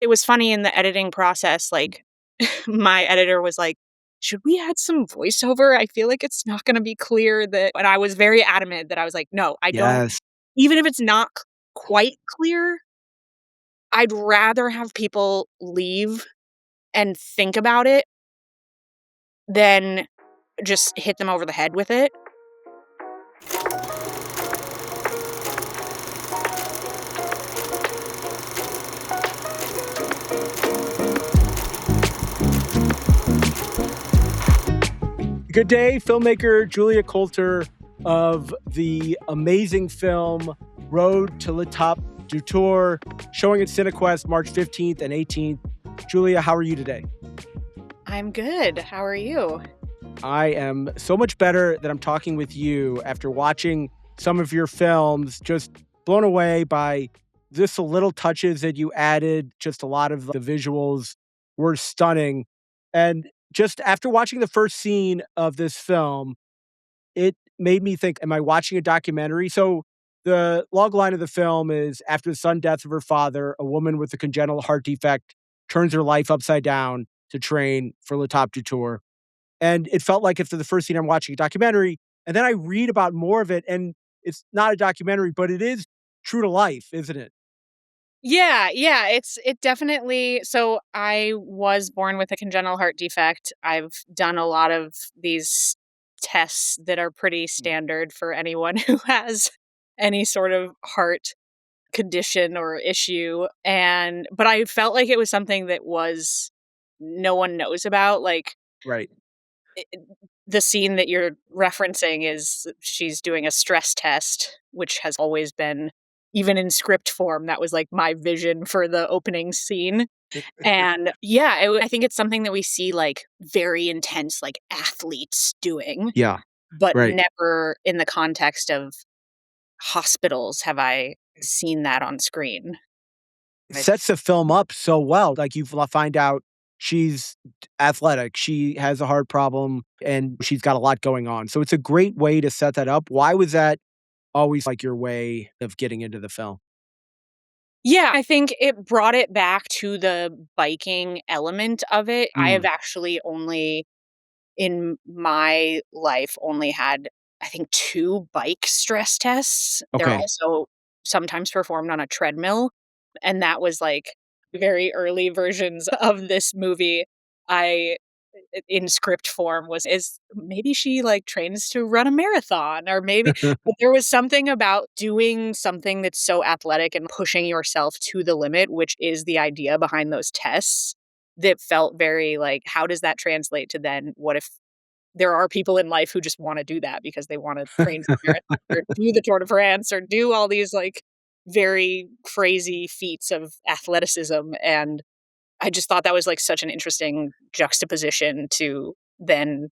it was funny in the editing process, like, my editor was like, "Should we add some voiceover? I feel like it's not gonna be clear that," and I was very adamant that I was like, "No, I don't," Yes. even if it's not quite clear, I'd rather have people leave and think about it than just hit them over the head with it. Good day, filmmaker Julia Coulter of the amazing film Road to Le Top du Tour, showing at CineQuest March 15th and 18th. Julia, how are you today? I'm good. How are you? I am so much better that I'm talking with you after watching some of your films, just blown away by just the little touches that you added. Just a lot of the visuals were stunning. And just after watching the first scene of this film, it made me think, am I watching a documentary? So the log line of the film is after the sudden death of her father, a woman with a congenital heart defect turns her life upside down to train for Le Top du Tour. And it felt like after the first scene, I'm watching a documentary. And then I read about more of it, and it's not a documentary, but it is true to life, isn't it? Yeah, it definitely, so I was born with a congenital heart defect. I've done a lot of these tests that are pretty Mm. standard for anyone who has any sort of heart condition or issue, and but I felt like it was something that was no one knows about, like, Right. it the scene that you're referencing is she's doing a stress test, which has always been, even in script form, that was, like, my vision for the opening scene, and, yeah, I think it's something that we see, like, very intense, like, athletes doing, Yeah. but Right. never in the context of hospitals have I seen that on screen. I Sets the film up so well. Like find out she's athletic, she has a heart problem, and she's got a lot going on. So it's a great way to set that up. Why was that always like your way of getting into the film? Yeah, I think it brought it back to the biking element of it. I have Mm, actually only in my life only had, I think, 2 bike stress tests. They're okay. also sometimes performed on a treadmill, and that was, like, very early versions of this movie. I in script form was, is maybe she, like, trains to run a marathon, or maybe, but there was something about doing something that's so athletic and pushing yourself to the limit, which is the idea behind those tests, that felt very, like, how does that translate to then what if there are people in life who just wanna do that because they wanna train for marathon or do the Tour de France or do all these, like, very crazy feats of athleticism, and I just thought that was, like, such an interesting juxtaposition to then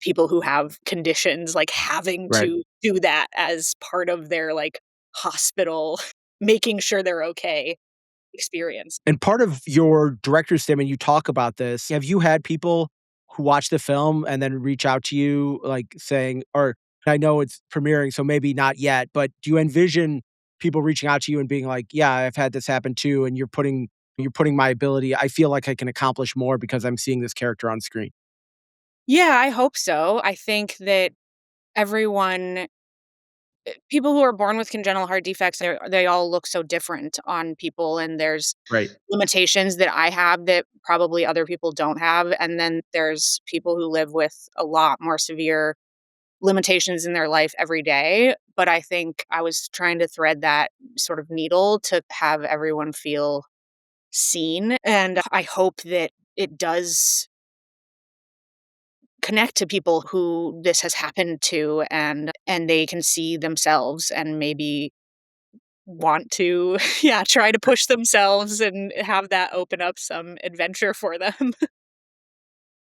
people who have conditions, like, having Right. to do that as part of their, like, hospital making sure they're okay experience. And part of your director's statement, you talk about this. Have you had people who watch the film and then reach out to you, like saying, or I know it's premiering, so maybe not yet, but do you envision people reaching out to you and being like, "Yeah, I've had this happen too, and you're putting my ability. I feel like I can accomplish more because I'm seeing this character on screen." Yeah, I hope so. I think that everyone people who are born with congenital heart defects, they all look so different on people, and there's Right. limitations that I have that probably other people don't have, and then there's people who live with a lot more severe limitations in their life every day, but I think I was trying to thread that sort of needle to have everyone feel seen, and I hope that it does connect to people who this has happened to, and they can see themselves and maybe want to yeah, try to push themselves and have that open up some adventure for them.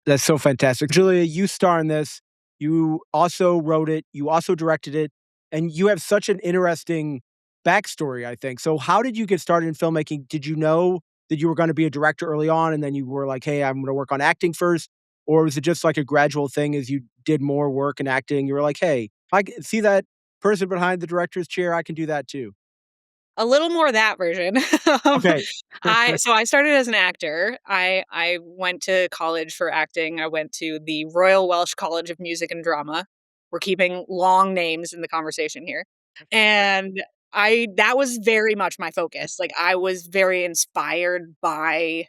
That's so fantastic. Julia, you star in this. You also wrote it, you also directed it, and you have such an interesting backstory, I think. So how did you get started in filmmaking? Did you know that you were gonna be a director early on and then you were like, "Hey, I'm gonna work on acting first," or was it just like a gradual thing as you did more work in acting, you were like, "Hey, I can see that person behind the director's chair, I can do that too." A little more of that version. Um, Okay. I started as an actor. I went to college for acting. I went to the Royal Welsh College of Music and Drama. We're keeping long names in the conversation here. And I that was very much my focus. Like, I was very inspired by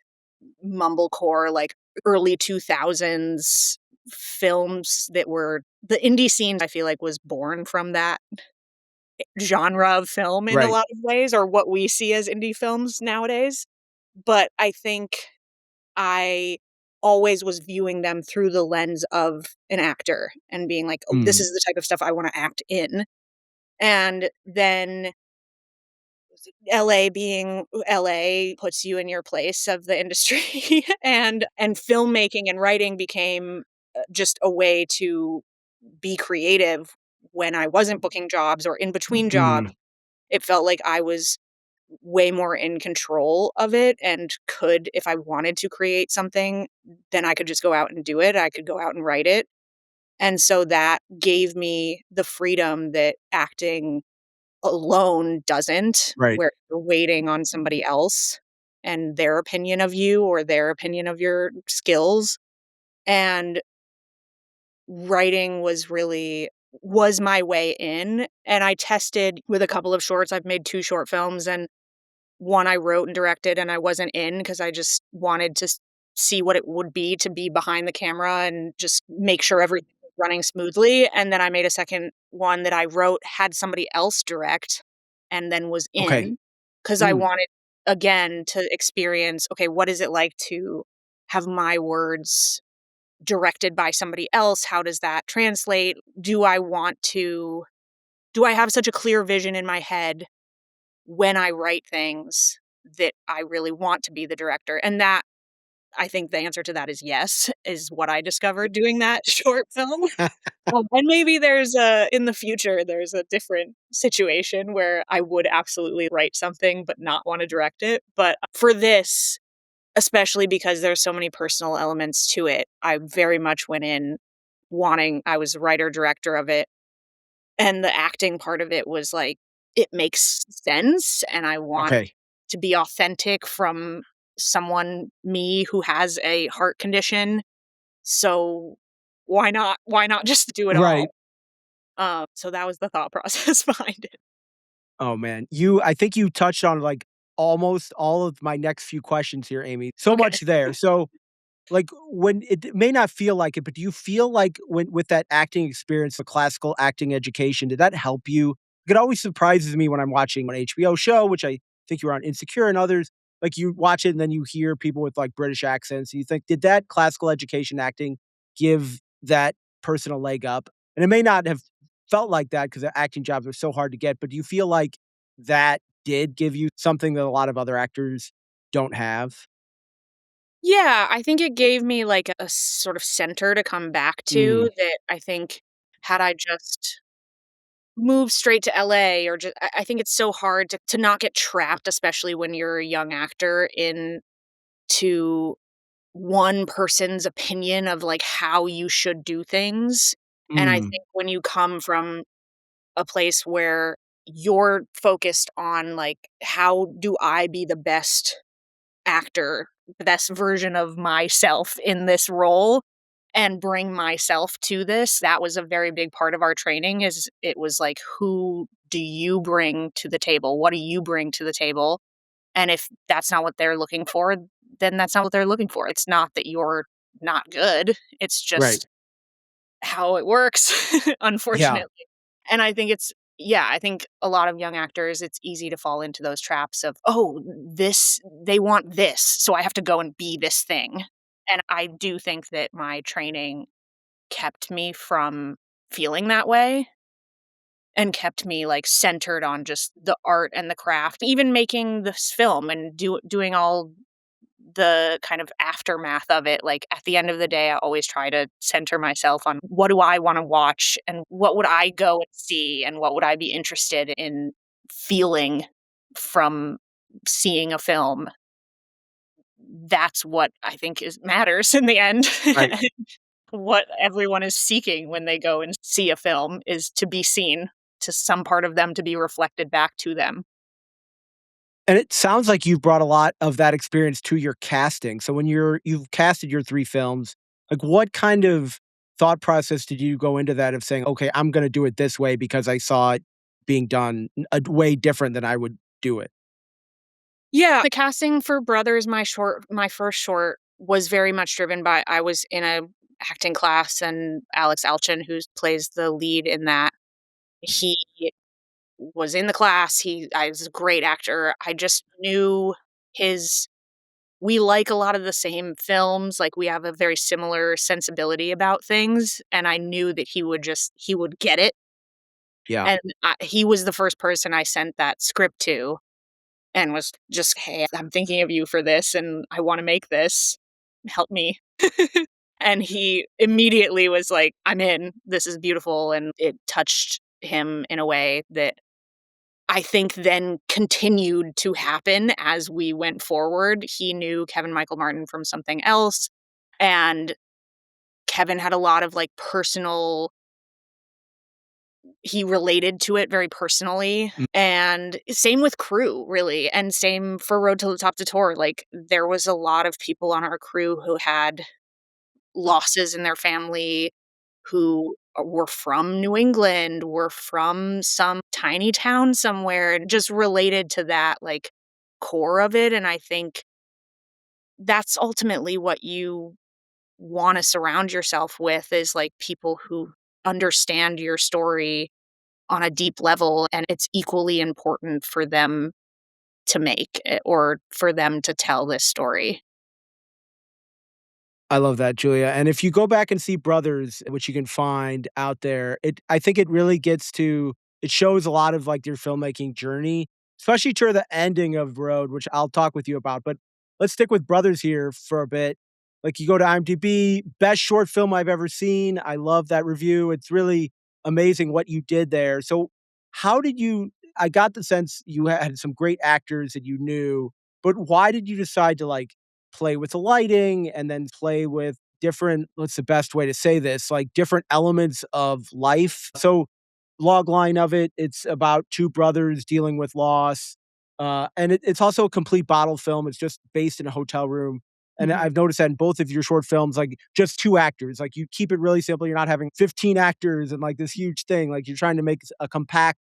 mumblecore, like, early 2000s films that were the indie scene, I feel like, was born from that genre of film in a Right. lot of ways, or what we see as indie films nowadays. But I think I always was viewing them through the lens of an actor and being like, "Oh, this Mm. is the type of stuff I wanna act in." And then LA being LA puts you in your place of the industry, and filmmaking and writing became, just a way to be creative when I wasn't booking jobs or in between jobs. Mm. It felt like I was way more in control of it and could, if I wanted to create something, then I could just go out and do it. I could go out and write it. And so that gave me the freedom that acting alone doesn't, Right. where you're waiting on somebody else and their opinion of you or their opinion of your skills. And writing was my way in, and I tested with a couple of shorts. I've made 2 short films, and one I wrote and directed, and I wasn't in because I just wanted to see what it would be to be behind the camera and just make sure everything was running smoothly. And then I made a second one that I wrote, had somebody else direct, and then was Okay. in because I Mm. wanted, again, to experience, okay, what is it like to have my words directed by somebody else? How does that translate? Do I have such a clear vision in my head when I write things that I really want to be the director? And that, I think the answer to that is yes, is what I discovered doing that short film. And maybe in the future, there's a different situation where I would absolutely write something but not wanna direct it. But for this, especially because there's so many personal elements to it, I very much went in I was writer director of it, and the acting part of it was like, it makes sense, and I want Okay. to be authentic from me who has a heart condition, so why not just do it all? Right. So that was the thought process behind it. Oh, man. I think you touched on, like, almost all of my next few questions here, Amy. So Okay. much there. So, like, when it may not feel like it, but do you feel like when with that acting experience, the classical acting education, did that help you? It always surprises me when I'm watching an HBO show, which I think you were on Insecure and others, like, you watch it and then you hear people with, like, British accents, and you think, "Did that classical education acting give that person a leg up?" And it may not have felt like that because the acting jobs are so hard to get, but do you feel like that did give you something that a lot of other actors don't have? Yeah, I think it gave me, like, a sort of center to come back Mm. to that I think had I just moved straight to LA or I think it's so hard to not get trapped, especially when you're a young actor, into one person's opinion of, like, how you should do things. And I Mm. think when you come from a place where you're focused on, like, how do I be the best actor, the best version of myself in this role and bring myself to this. That was a very big part of our training. Is it was like, who do you bring to the table? What do you bring to the table? And if that's not what they're looking for, then that's not what they're looking for. It's not that you're not good. It's Right. just how it works, Yeah. unfortunately. And I think I think a lot of young actors, it's easy to fall into those traps of, "Oh, they want this, so I have to go and be this thing." And I do think that my training kept me from feeling that way and kept me, like, centered on just the art and the craft. Even making this film and doing all the kind of aftermath of it, like, at the end of the day, I always try to center myself on what do I wanna watch and what would I go and see and what would I be interested in feeling from seeing a film. That's what I think is matters in the end. Right. What everyone is seeking when they go and see a film is to be seen, to some part of them to be reflected back to them. And it sounds like you've brought a lot of that experience to your casting. So when you've casted your 3 films, like, what kind of thought process did you go into that of saying, "Okay, I'm gonna do it this way because I saw it being done a way different than I would do it?" Yeah, the casting for Brothers, my first short, was very much driven by I was in a acting class, and Alex Alchin, who plays the lead in that, he was in the class, I was a great actor, I just knew his we like a lot of the same films, like, we have a very similar sensibility about things, and I knew that he would get it, Yeah. and he was the first person I sent that script to and was just, "Hey, I'm thinking of you for this, and I wanna make this. Help me." And he immediately was like, "I'm in. This is beautiful," and it touched him in a way that I think then continued to happen as we went forward. He knew Kevin Michael Martin from something else, and Kevin had a lot of, like, personal he related to it very personally, Mm, and same with crew, really, and same for Road to the Top to Tour, like, there was a lot of people on our crew who had losses in their family, who were from New England, were from some tiny town somewhere, and just related to that, like, core of it, and I think that's ultimately what you wanna surround yourself with is, like, people who understand your story on a deep level, and it's equally important for them to make it or for them to tell this story. I love that, Julia, and if you go back and see Brothers, which you can find out there, I think it really gets to it shows a lot of, like, your filmmaking journey, especially toward the ending of Road, which I'll talk with you about, but let's stick with Brothers here for a bit. Like, you go to IMDb, best short film I've ever seen, I love that review, it's really amazing what you did there. So, how did you I got the sense you had some great actors that you knew, but why did you decide to, like, play with the lighting and then play with different what's the best way to say this? Like, different elements of life. So, logline of it, it's about 2 brothers dealing with loss, and it's also a complete bottle film, it's just based in a hotel room, and Mhm. I've noticed that in both of your short films, like, just 2 actors, like, you keep it really simple, you're not having 15 actors and, like, this huge thing, like, you're trying to make a compact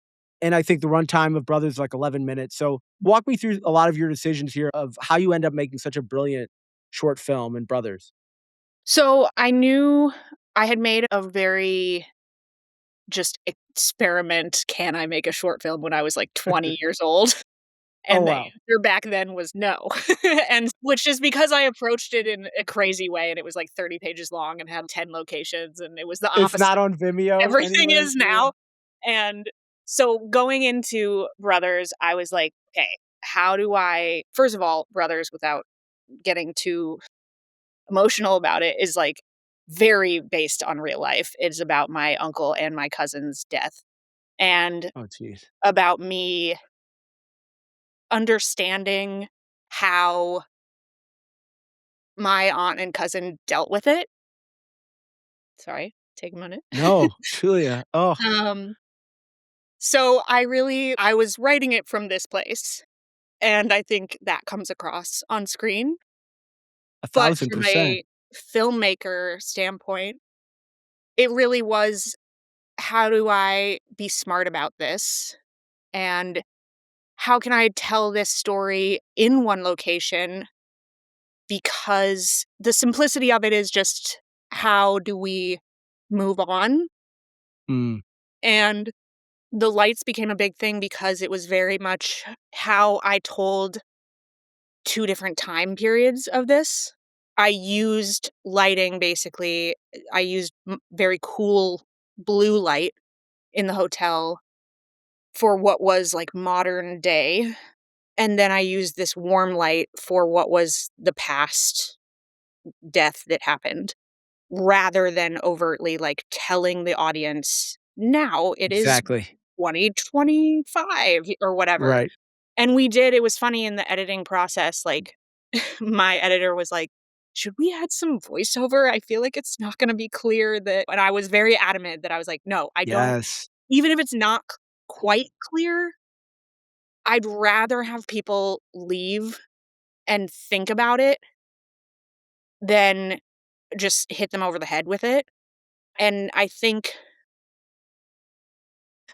and I think the runtime of Brothers is like 11 minutes. So walk me through a lot of your decisions here of how you end up making such a brilliant short film in Brothers. So, I knew I had made a very just experiment, "Can I make a short film?" when I was, like, 20 years old, Oh, and the wow. answer back then was no, and which is because I approached it in a crazy way, and it was, like, 30 pages long and had 10 locations, and it was the It's opposite not on of Vimeo everything anywhere, is Julia? now, and so going into Brothers, I was like, "Okay, how do I" first of all, Brothers, without getting too emotional about it, is, like, very based on real life. It's about my uncle and my cousin's death, and Oh, jeez. about me understanding how my aunt and cousin dealt with it. Sorry, take a minute. No, Julia. Oh, Um, so I was writing it from this place, and I think that comes across on screen, but from 1,000%. a filmmaker standpoint, it really was, "How do I be smart about this?" And, "How can I tell this story in one location?" Because the simplicity of it is just, how do we move on? Mm, And the lights became a big thing because it was very much how I told 2 different time periods of this. I used lighting basically I used very cool blue light in the hotel for what was, like, modern day, and then I used this warm light for what was the past death that happened, rather than overtly, like, telling the audience, "Now it is exactly. 2025," or whatever. Right. And it was funny in the editing process, like, my editor was like, "Should we add some voiceover? I feel like it's not gonna be clear that" and I was very adamant that I was like, "No, I don't" Yes. even if it's not quite clear, I'd rather have people leave and think about it than just hit them over the head with it, and I think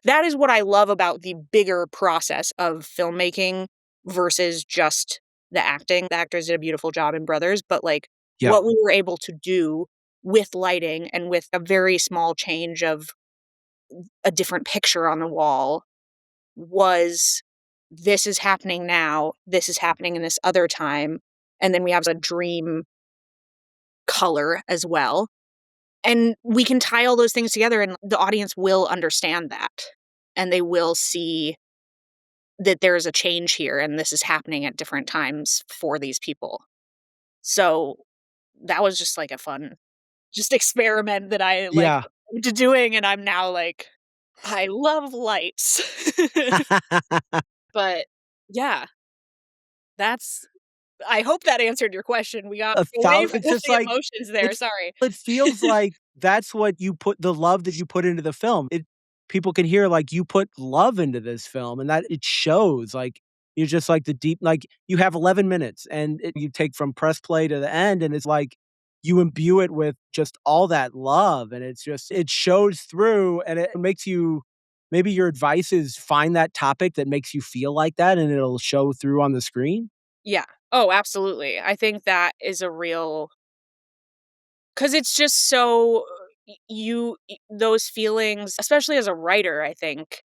that is what I love about the bigger process of filmmaking versus just the acting. The actors did a beautiful job in Brothers, but, like, Yeah. what we were able to do with lighting and with a very small change of a different picture on the wall was, "This is happening now, this is happening in this other time," and then we have a dream color as well, and we can tie all those things together, and the audience will understand that, and they will see that there's a change here and this is happening at different times for these people. So, that was just, like, a fun just experiment that I, like, Yeah. to doing, and I'm now like, "I love lights." But, yeah, that's I hope that answered your question. We got away from It's just the like emotions there, it's sorry. it feels like that's what you put the love that you put into the film. It people can hear, like, you put love into this film, and that it shows, like, you're just like the deep like, you have 11 minutes, and you take from press play to the end, and it's like, you imbue it with just all that love, and it's just it shows through, and it makes you maybe your advice is find that topic that makes you feel like that, and it'll show through on the screen? Yeah. Oh, absolutely. I think that is a real 'cause it's just so those feelings, especially as a writer, I think,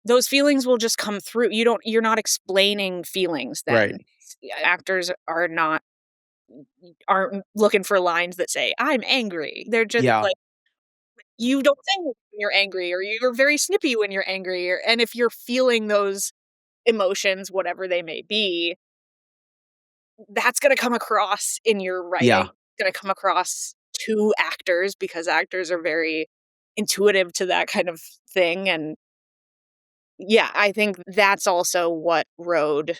those feelings will just come through. You're not explaining feelings Right. then. Actors aren't looking for lines that say, "I'm angry." They're just Yeah. like, "You don't say when you're angry," or "You're very snippy when you're angry," and if you're feeling those emotions, whatever they may be, that's gonna come across in your writing. Yeah. It's gonna come across to actors because actors are very intuitive to that kind of thing, and yeah, I think that's also what Road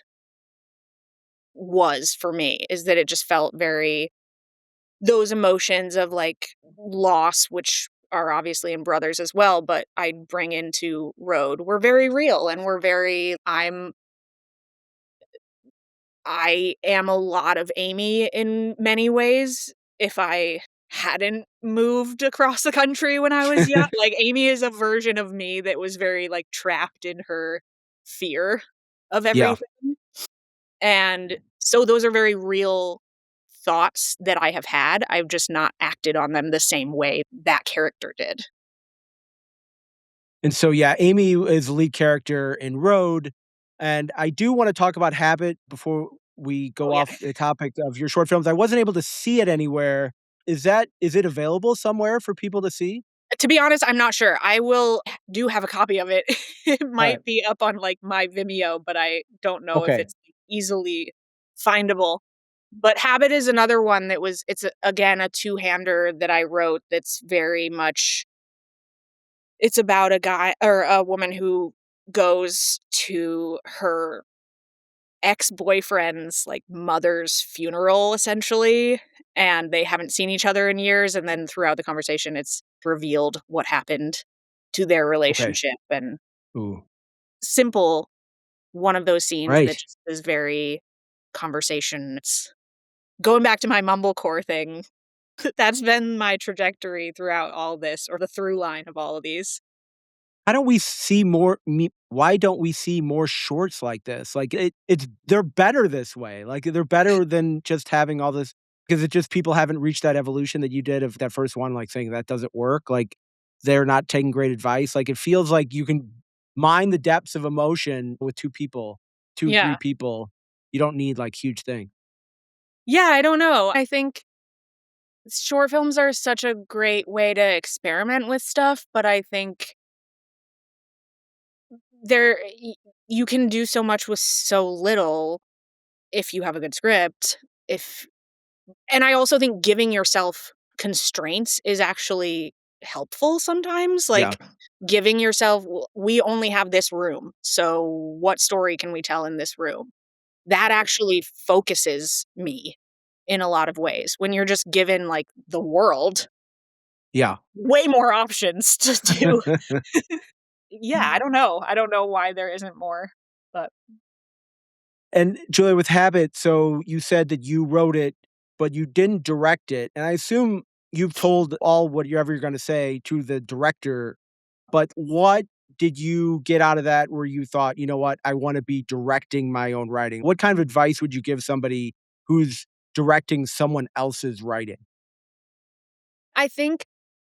was for me, is that it just felt very those emotions of, like, loss, which are obviously in Brothers as well, but I bring into Road, were very real and were very I am a lot of Amy in many ways. If I hadn't moved across the country when I was young, like, Amy is a version of me that was very, like, trapped in her fear of Yeah. everything, and so those are very real thoughts that I have had. I've just not acted on them the same way that character did. And so, yeah, Amy is the lead character in Road, and I do wanna talk about Habit before we Oh, go yeah. off the topic of your short films. I wasn't able to see it anywhere. Is it available somewhere for people to see? To be honest, I'm not sure. I will do have a copy of it. It Alright. might be up on, like, my Vimeo, but I don't know if Okay. it's easily findable. But Habit is another one that it's again, a two-hander that I wrote that's very much it's about a guy or a woman who goes to her ex-boyfriend's, like, mother's funeral, essentially, and they haven't seen each other in years, and then throughout the conversation, it's revealed what happened to their Okay. relationship, and Ooh. simple, one of those scenes that Right. just is very conversation. It's going back to my mumblecore thing, that's been my trajectory throughout all this, or the through line of all of these. How don't we see more me why don't we see more shorts like this? Like, it's they're better this way, like, they're better than just having all this because it just people haven't reached that evolution that you did of that first one, like, saying that doesn't work, like, they're not taking great advice, like, it feels like you can mine the depths of emotion with 2 people, 2, 3 Yeah. people. You don't need, like, huge thing. Yeah, I don't know. I think short films are such a great way to experiment with stuff, but I think there you can do so much with so little if you have a good script. If and I also think giving yourself constraints is actually helpful sometimes, Yeah. like, giving yourself, We only have this room, so what story can we tell in this room?" That actually focuses me in a lot of ways. When you're just given, like, the world, Yeah. way more options to do. yeah, I don't know. I don't know why there isn't more, but And Julia, with Habit, so you said that you wrote it, but you didn't direct it. And I assume you've told all whatever you're going to say to the director, but what did you get out of that where you thought, you know what, I want to be directing my own writing? What kind of advice would you give somebody who's directing someone else's writing? I think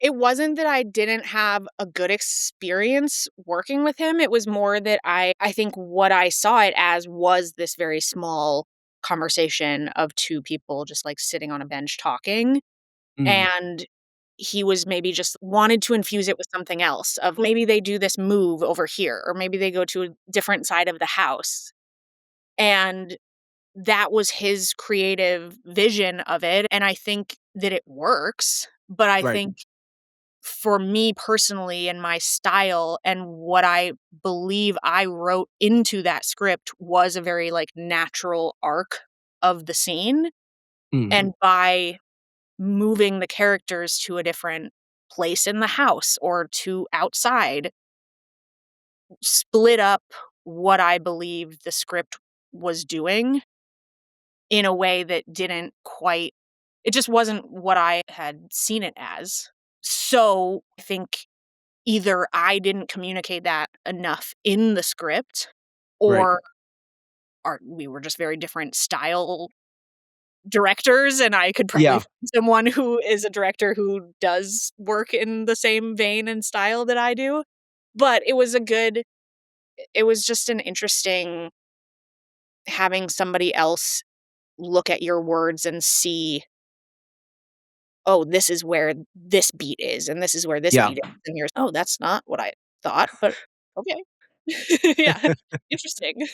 it wasn't that I didn't have a good experience working with him, it was more that I think what I saw it as was this very small conversation of 2 people just, like, sitting on a bench talking, Mm, and he was maybe just wanted to infuse it with something else of maybe they do this move over here, or maybe they go to a different side of the house, and that was his creative vision of it, and I think that it works, but I right. think for me personally and my style and what I believe I wrote into that script was a very, like, natural arc of the scene, Mm, and by moving the characters to a different place in the house or to outside, split up what I believe the script was doing in a way that didn't quite it just wasn't what I had seen it as. So, I think either I didn't communicate that enough in the script right. or we were just very different style directors, and I could probably Yeah. find someone who is a director who does work in the same vein and style that I do. But it was just an interesting having somebody else look at your words and see, "Oh, this is where this beat is, and this is where this Yeah. beat is," and you're, "Oh, that's not what I thought, but okay." Yeah, interesting.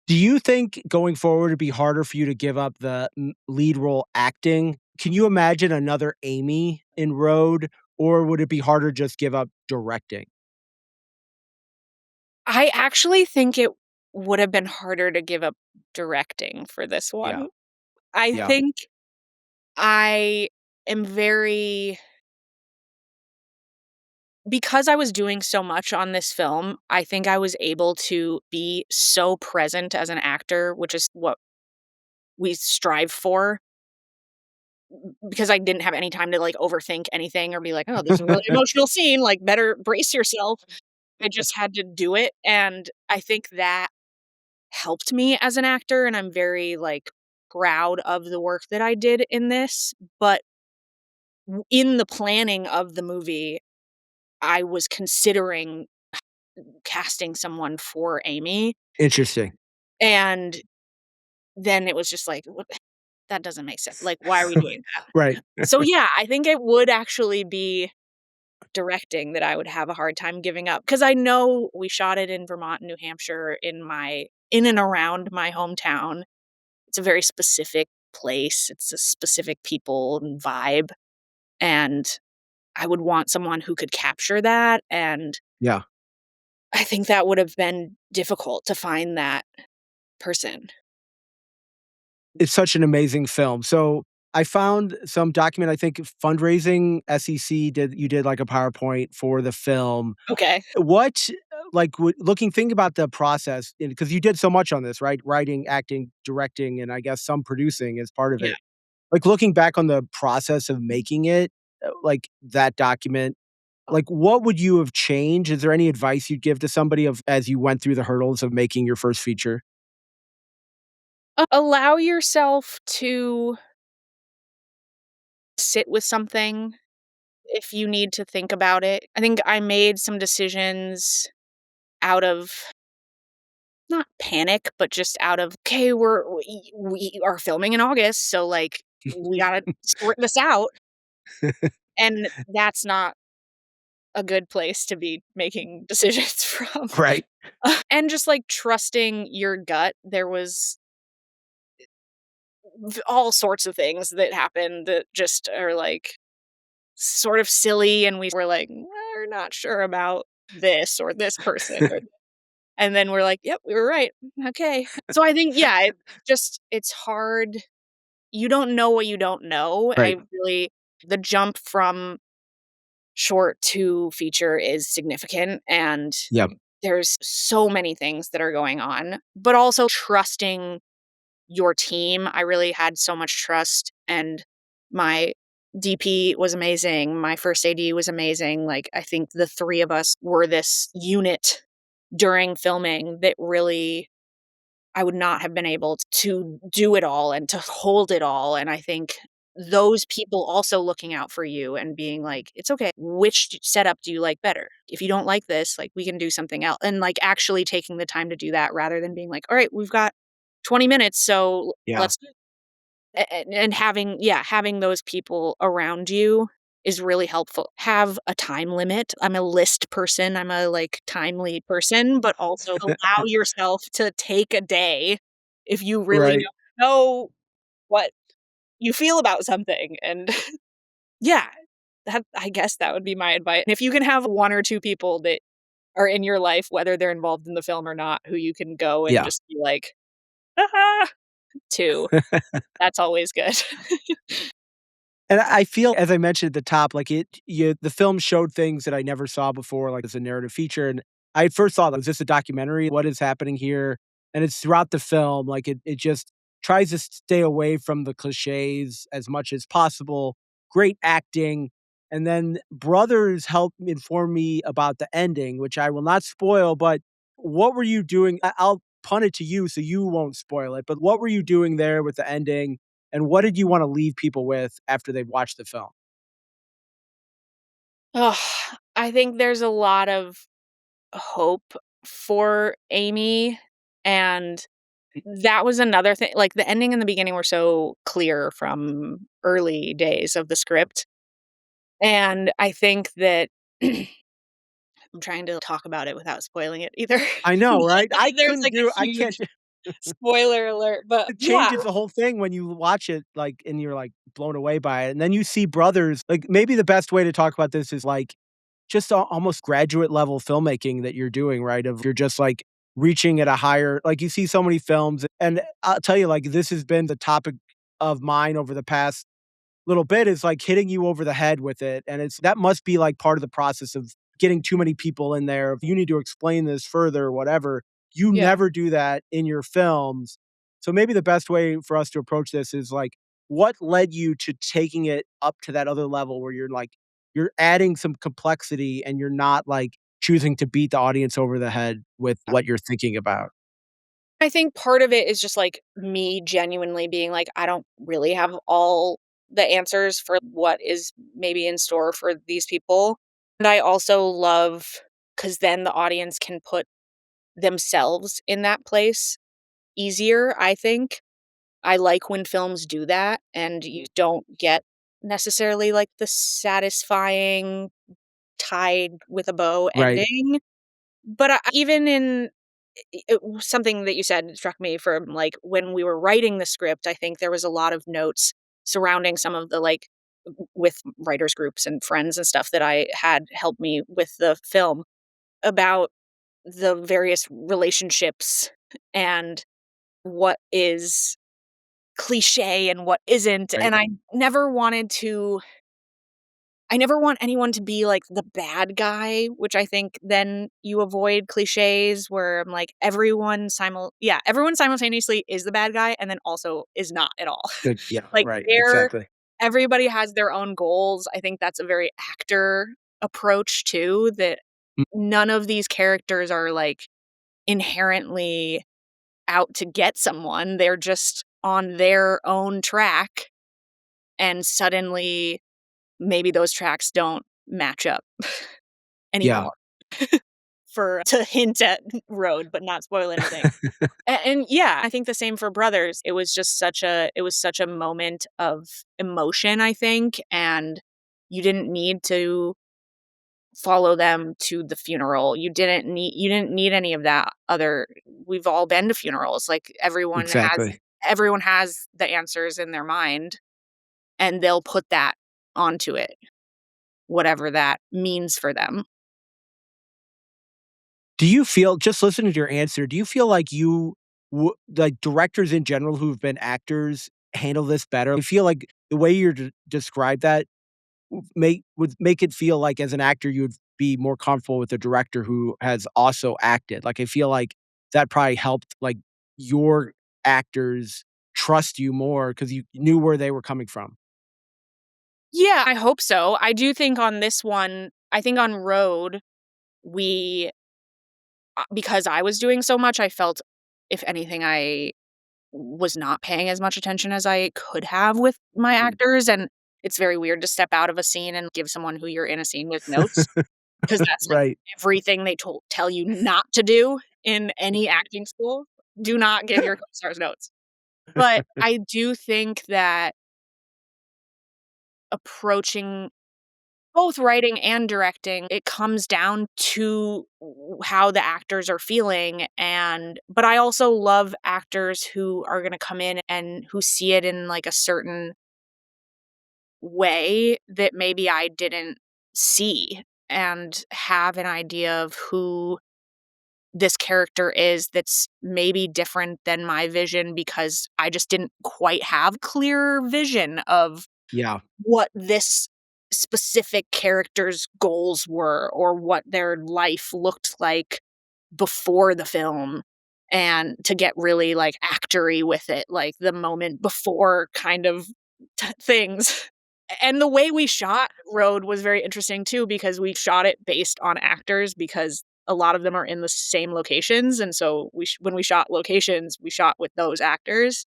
Do you think going forward it'd be harder for you to give up the lead role acting? Can you imagine another Amy in Road, or would it be harder just give up directing? I actually think it would have been harder to give up directing for this Yeah, one. I yeah, think I am very because I was doing so much on this film, I think I was able to be so present as an actor, which is what we strive for, because I didn't have any time to, like, overthink anything or be like, "Oh, this is a really emotional scene, like, better brace yourself." I just had to do it, and I think that helped me as an actor, and I'm very, like, proud of the work that I did in this, but in the planning of the movie, I was considering casting someone for Amy, interesting. and then it was just like, "What that doesn't make sense, like, why are we doing that?" Right. So, yeah, I think it would actually be directing that I would have a hard time giving up because I know we shot it in Vermont and New Hampshire in and around my hometown. It's a very specific place, it's a specific people and vibe, and I would want someone who could capture that, and Yeah. I think that would have been difficult to find that person. It's such an amazing film. So, I found some document, I think fundraising SEC did you did like a PowerPoint for the film. Okay. What, like, looking think about the process, because you did so much on this, right? Writing, acting, directing, and I guess some producing as part of Yeah. it. Like, looking back on the process of making it, like, that document, like, what would you have changed? Is there any advice you'd give to somebody of as you went through the hurdles of making your first feature? Allow yourself to sit with something if you need to think about it. I think I made some decisions out of not panic, but just out of, "Okay, we are filming in August, so, like, we gotta sort this out," and that's not a good place to be making decisions from. Right. And just, like, trusting your gut. There was all sorts of things that happened that just are, like, sort of silly, and we were like, "We're not sure about this or this person," or and then we're like, "Yep, we were right. Okay." So I think, yeah, it's hard. You don't know what you don't know. Right. The jump from short to feature is significant, and Yep. there's so many things that are going on, but also trusting your team. I really had so much trust, and my DP was amazing. My first AD was amazing. Like, I think the three of us were this unit during filming that really I would not have been able to do it all and to hold it all. And I think those people also looking out for you and being like, it's okay. Which setup do you like better? If you don't like this, like, we can do something else. And like actually taking the time to do that rather than being like, all right, we've got 20 minutes. So Yeah. let's and having, yeah, having those people around you is really helpful. Have a time limit. I'm a list person, I'm a, like, timely person, but also allow yourself to take a day if you really Right. don't know what you feel about something, and yeah, that I guess that would be my advice. If you can have 1 or 2 people that are in your life, whether they're involved in the film or not, who you can go and Yeah. just be like, "Ah," to, that's always good. And I feel, as I mentioned at the top, like the film showed things that I never saw before, like as a narrative feature. And I first thought, is this a documentary? What is happening here? And it's throughout the film, like it just tries to stay away from the cliches as much as possible. Great acting. And then brothers helped inform me about the ending, which I will not spoil, but what were you doing? I'll punt it to you so you won't spoil it. But what were you doing there with the ending? And what did you wanna leave people with after they've watched the film? Ugh, I think there's a lot of hope for Amy, and that was another thing, like, the ending and the beginning were so clear from early days of the script, and I think that I'm trying to talk about it without spoiling it either. I know, right? There's, like, a I can't huge spoiler alert, but it yeah. changes the whole thing when you watch it, like, and you're, like, blown away by it, and then you see brothers like, maybe the best way to talk about this is, like, just almost graduate level filmmaking that you're doing, right? Of you're just, like, reaching at a higher like, you see so many films, and I'll tell you, like, this has been the topic of mine over the past little bit is like hitting you over the head with it. And it's that must be like part of the process of getting too many people in there. If you need to explain this further, whatever, you Yeah. never do that in your films. So maybe the best way for us to approach this is like, what led you to taking it up to that other level where you're like, you're adding some complexity and you're not like choosing to beat the audience over the head with what you're thinking about. I think part of it is just, like, me genuinely being like, I don't really have all the answers for what is maybe in store for these people, and I also love because then the audience can put themselves in that place easier, I think. I like when films do that, and you don't get necessarily, like, the satisfying, tied with a bow Right. ending, but, even in something that you said struck me from, like, when we were writing the script, I think there was a lot of notes surrounding some of the, like, with writers groups and friends and stuff that I had helped me with the film about the various relationships and what is cliche and what isn't, Right. and never wanted to I never want anyone to be, like, the bad guy, which I think then you avoid cliches where I'm like, everyone simultaneously is the bad guy and then also is not at all. Good. Yeah. Like, Right. Exactly. everybody has their own goals. I think that's a very actor approach too, that Mm, none of these characters are, like, inherently out to get someone. They're just on their own track, and suddenly maybe those tracks don't match up yeah. anymore for to hint at road, but not spoil anything. And yeah, I think the same for Brothers. It was such a moment of emotion, I think, and you didn't need to follow them to the funeral. You didn't need any of that other we've all been to funerals. Like, Exactly. everyone has the answers in their mind, and they'll put that onto it, whatever that means for them. Do you feel just listening to your answer, do you feel like like directors in general who've been actors handle this better? I feel like the way you described that would make it feel like as an actor you would be more comfortable with a director who has also acted. Like, I feel like that probably helped, like, your actors trust you more because you knew where they were coming from. Yeah, I hope so. I do think on this one, I think on Road, we because I was doing so much, I felt, if anything, I was not paying as much attention as I could have with my Mm. actors, and it's very weird to step out of a scene and give someone who you're in a scene with notes, 'cause that's, like, Right. everything they tell you not to do in any acting school. Do not give your co-stars notes. But I do think that approaching both writing and directing, it comes down to how the actors are feeling, but I also love actors who are gonna come in and who see it in, like, a certain way that maybe I didn't see, and have an idea of who this character is that's maybe different than my vision because I just didn't quite have clear vision of Yeah. what this specific character's goals were or what their life looked like before the film, and to get really, like, actory with it, like, the moment before kind of things. And the way we shot Road was very interesting too because we shot it based on actors because a lot of them are in the same locations, and so when we shot locations, we shot with those actors,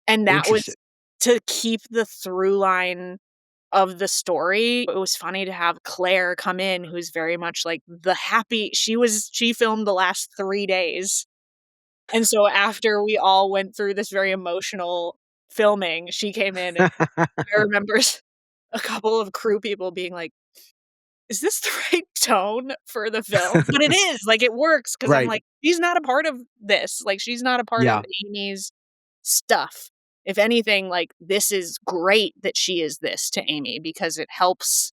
and that Interesting. was to keep the through line of the story. It was funny to have Claire come in, who's very much like the happy she filmed the last 3 days, and so after we all went through this very emotional filming, she came in and I remember a couple of crew people being like, "Is this the right tone for the film?" But it is, like, it works because 'cause I'm Right. like, "She's not a part of this, like, she's not a part of Yeah. Amy's stuff." If anything, like, this is great that she is this to Amy because it helps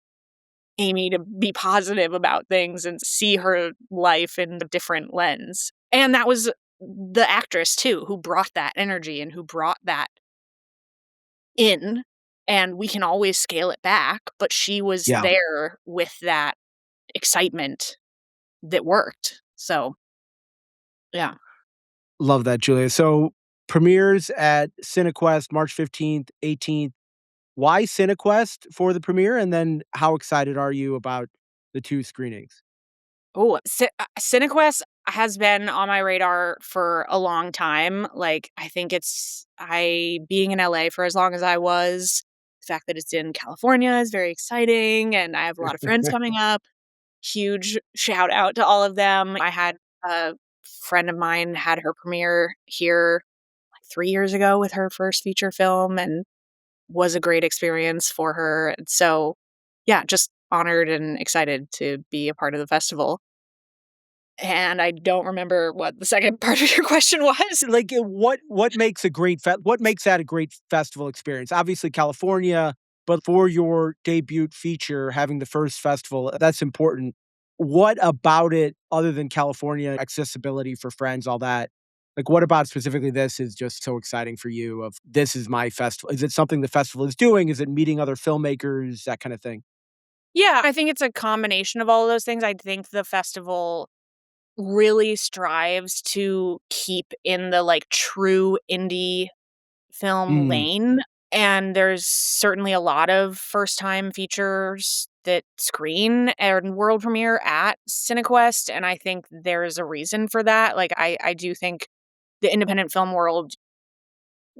Amy to be positive about things and see her life in a different lens. And that was the actress too, who brought that energy and who brought that in, and we can always scale it back, but she was Yeah. there with that excitement that worked. So, yeah. Love that, Julia. So, premieres at CineQuest March 15th, 18th. Why CineQuest for the premiere? And then how excited are you about the 2 screenings? Oh, Cinequest has been on my radar for a long time. Like, I think I being in LA for as long as I was, the fact that it's in California is very exciting, and I have a lot of friends coming up. Huge shout out to all of them. I had a friend of mine had her premiere here like 3 years ago with her first feature film and was a great experience for her. And so, yeah, just honored and excited to be a part of the festival. And I don't remember what the second part of your question was. Like, what makes a what makes that a great festival experience? Obviously, California, but for your debut feature, having the first festival, that's important. What about it, other than California, accessibility for friends, all that, like, what about specifically this is just so exciting for you of, "This is my festival"? Is it something the festival is doing? Is it meeting other filmmakers, that kinda thing? Yeah, I think it's a combination of all of those things. I think the festival really strives to keep in the, like, true indie film Mm, lane, and there's certainly a lot of first-time features that screen and world premiere at CineQuest, and I think there's a reason for that. Like, I do think the independent film world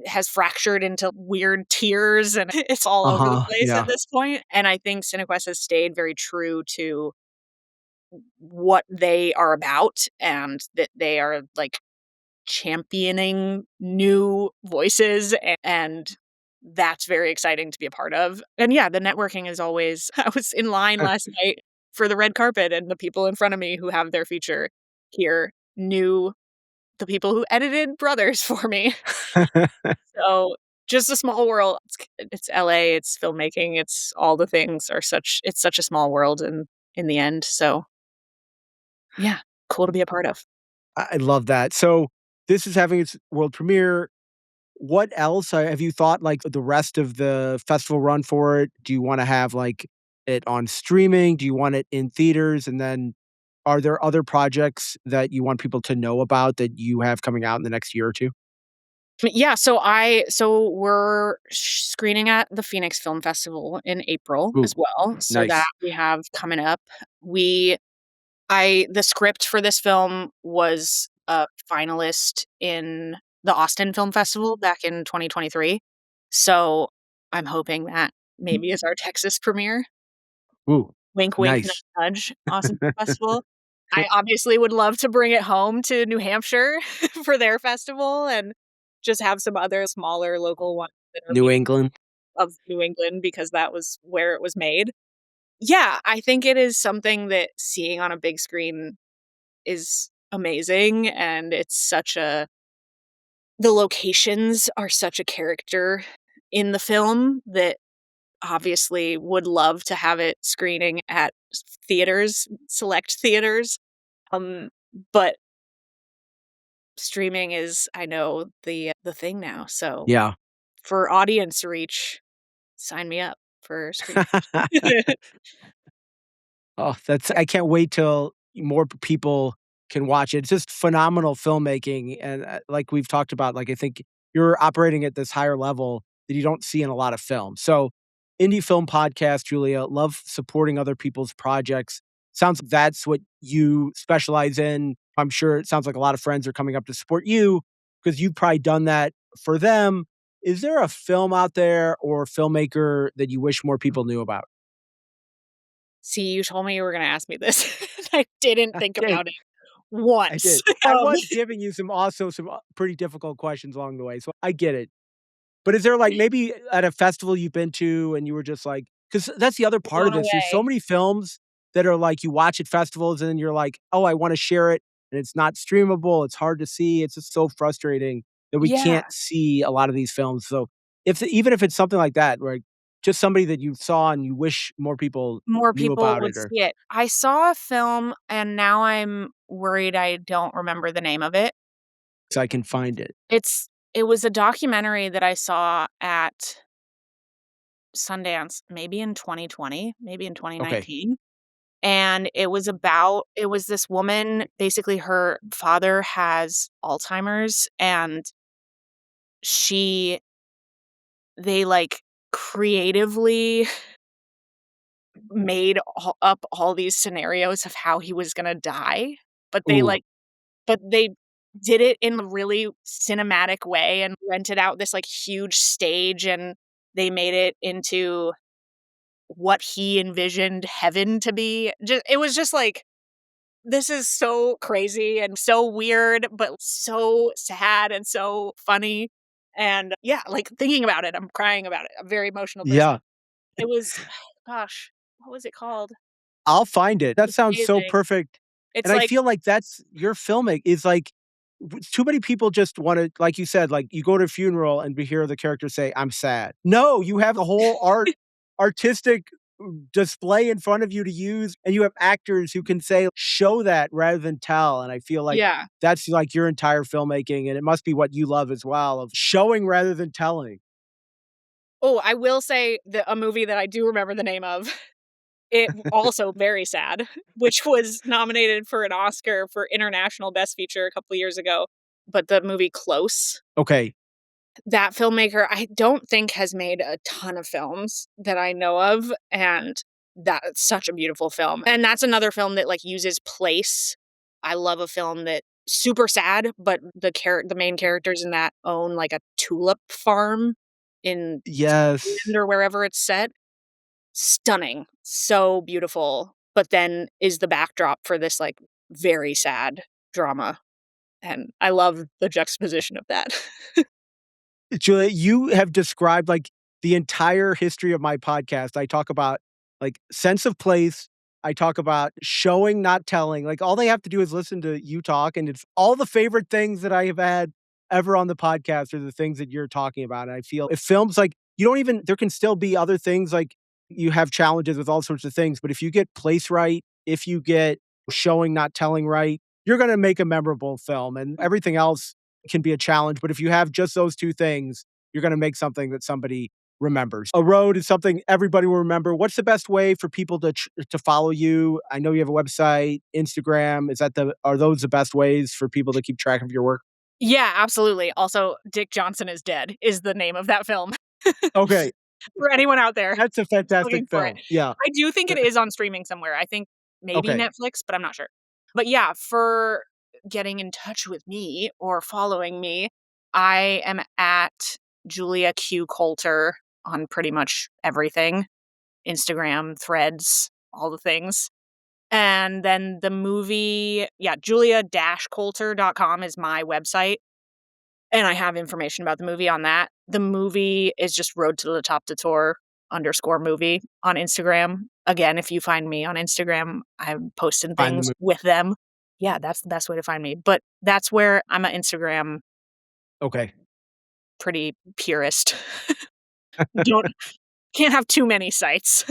has fractured into weird tiers, and it's all over the uh-huh, place at yeah. this point, and I think CineQuest has stayed very true to what they are about and that they are, like, championing new voices, and that's very exciting to be a part of. And yeah, the networking is always I was in line last night for the red carpet, and the people in front of me who have their feature here knew the people who edited Brothers for me. So, just a small world. It's LA, it's filmmaking, it's all the things are it's such a small world in the end, so yeah, cool to be a part of. I love that. So, this is having its world premiere. What else, have you thought, like, the rest of the festival run for it? Do you wanna have, like, it on streaming? Do you want it in theaters? And then are there other projects that you want people to know about that you have coming out in the next year or 2? Yeah, so we're screening at the Phoenix Film Festival in April Ooh, as well, so that nice. we have coming up. We I the script for this film was a finalist in the Austin Film Festival back in 2023, so I'm hoping that maybe is our Texas premiere. Ooh, Wink, wink, nudge, nice. nudge, Austin Film Festival. I obviously would love to bring it home to New Hampshire for their festival and just have some other smaller local ones that are New made England? of New England because that was where it was made. Yeah, I think it is something that seeing on a big screen is amazing, and it's such a the locations are such a character in the film that obviously would love to have it screening at theaters, select theaters. Um, but streaming is, I know, the thing now, so Yeah. for audience reach, sign me up for streaming. Oh, that's I can't wait till more people can watch it. It's just phenomenal filmmaking, and, like we've talked about, like, I think you're operating at this higher level that you don't see in a lot of films. So, indie film podcast, Julia, love supporting other people's projects. Sounds like that's what you specialize in. I'm sure it sounds like a lot of friends are coming up to support you because 'cause you've probably done that for them. Is there a film out there or filmmaker that you wish more people knew about? See, you told me you were gonna ask me this. I didn't I think did. about it I once. did. I was giving you some pretty difficult questions along the way, so I get it. But is there, like, maybe at a festival you've been to and you were just like, because that's the other part of Blown this, there's so away. many films that are like, you watch at festivals and then you're like, "Oh, I wanna share it," and it's not streamable, it's hard to see, it's just so frustrating that we Yeah, can't see a lot of these films, so even if it's something like that, right, just somebody that you saw and you wish more people more knew people about would it or see it. I saw a film, and now I'm worried I don't remember the name of it. so I can find it. It was a documentary that I saw at Sundance, maybe in 2020, maybe in Okay. 2019, and it was this woman, basically her father has Alzheimer's, and she they, like, creatively made all these scenarios of how he was gonna die, but Ooh. they did it in a really cinematic way and rented out this, like, huge stage, and they made it into what he envisioned heaven to be. It was just like, "This is so crazy and so weird, but so sad and so funny," and, yeah, like, thinking about it, I'm crying about it. I'm a very emotional person. Yeah. It was gosh, what was it called? I'll find it. That It's sounds so amazing. perfect, It's and I like feel like that's your filming is like too many people just wanna like you said, like, you go to a funeral and we hear the character say, "I'm sad." No, you have a whole artistic display in front of you to use, and you have actors who can say show that rather than tell, and I feel like yeah. that's, like, your entire filmmaking, and it must be what you love as well, of showing rather than telling. Oh, I will say a movie that I do remember the name of, it also very sad, which was nominated for an Oscar for International Best Feature a couple years ago, but the movie Close. Okay. That filmmaker, I don't think has made a ton of films that I know of, and that's such a beautiful film, and that's another film that, like, uses place. I love a film that super sad, but the main characters in that own, like, a tulip farm in Yes. Scotland or wherever it's set. Stunning, so beautiful, but then is the backdrop for this, like, very sad drama, and I love the juxtaposition of that. Julia, you have described, like, the entire history of my podcast. I talk about, like, sense of place. I talk about showing, not telling. Like, all they have to do is listen to you talk, and it's all the favorite things that I have had ever on the podcast are the things that you're talking about, and I feel if films, like you don't even there can still be other things, like, you have challenges with all sorts of things, but if you get place right, if you get showing, not telling right, you're gonna make a memorable film, and everything else can be a challenge, but if you have just those 2 things, you're gonna make something that somebody remembers. A road is something everybody will remember. What's the best way for people to follow you? I know you have a website, Instagram. Are those the best ways for people to keep track of your work? Yeah, absolutely. Also, Dick Johnson is Dead is the name of that film. Okay, For anyone out there that's a fantastic looking for it. film. Yeah. I do think it is on streaming somewhere. I think maybe Okay. Netflix, but I'm not sure. But yeah, for getting in touch with me or following me, I am at Julia Q. Coulter on pretty much everything. Instagram, Threads, all the things. And then the movie, yeah, julia-coulter.com is my website, and I have information about the movie on that. The movie is just Road to the Top Tour _movie on Instagram. Again, if you find me on Instagram, I'm posting Find the things movie. with them. Yeah, that's the best way to find me. But that's where I'm an Instagram Okay. pretty purist. Don't Can't have too many sites.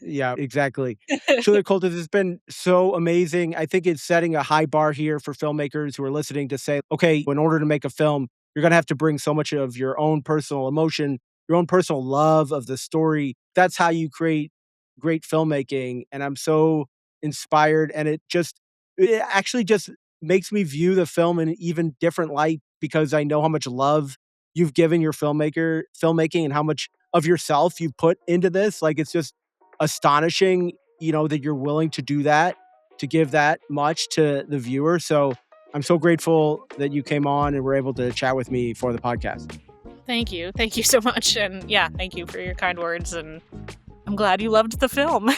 Yeah, exactly. Julia Coulter, this has been so amazing. I think it's setting a high bar here for filmmakers who are listening to say, okay, in order to make a film, you're going to have to bring so much of your own personal emotion, your own personal love of the story. That's how you create great filmmaking. And I'm so inspired. And it actually just makes me view the film in an even different light because I know how much love you've given your filmmaking and how much of yourself you've put into this. Like, it's just astonishing, that you're willing to do that, to give that much to the viewer. So I'm so grateful that you came on and were able to chat with me for the podcast. Thank you. Thank you so much. And yeah, thank you for your kind words. And I'm glad you loved the film.